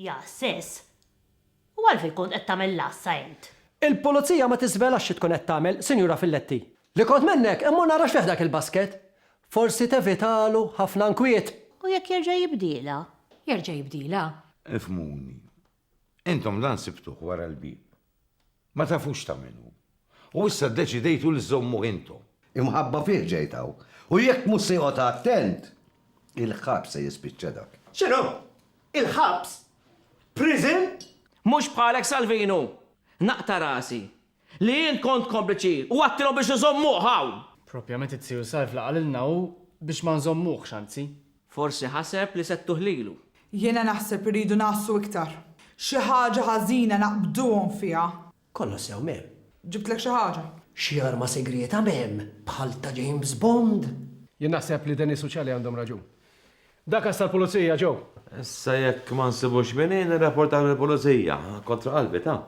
Ja, sis. U għalfej kont qed tagħmel lassa int. Il-pulizija ma tiżvelax xi tkun qed tagħmel, Sinjura Filletti. Li kont minnek, imma narax fih dak il-basket. Forsi tevitalu ħafna nkwiet. U jekk jerġa' jibdila. Jerġa' jibdila. Ifmuni. Intom dan sibtuh wara l-bib. Ma tafux tagħmlu. U issa ddeċidejtu li żommu intom. Imħabba fih ġejtaw. U jekk mhux se joqgħod attent, il-ħabs se jispiċċa dak. X'inhu? Il-ħabs? Prison? Mux bħalek Salvino, naqta rasi. Li jien kont kompliċi u għattilhom biex nżommuh hawn. Propjament it-siju sajf laqalilna u biex ma nżommuh xanzi. Forsi ħaseb li settuh lilu. Jiena naħseb iridu nassu iktar. Xi ħaġa ħażina naqbduhom fiha. Kollu sew mem. Ġibtlek xi ħaġa. Xi arma segreta mem, bħal ta' James Bond. Jien naħseb li Dennis u ċali għandhom raġun. Dak tal-pulizija ġew. Issa jekk ma nsibux minni nirrapportaw il-pulizija kontra qalbi ta'.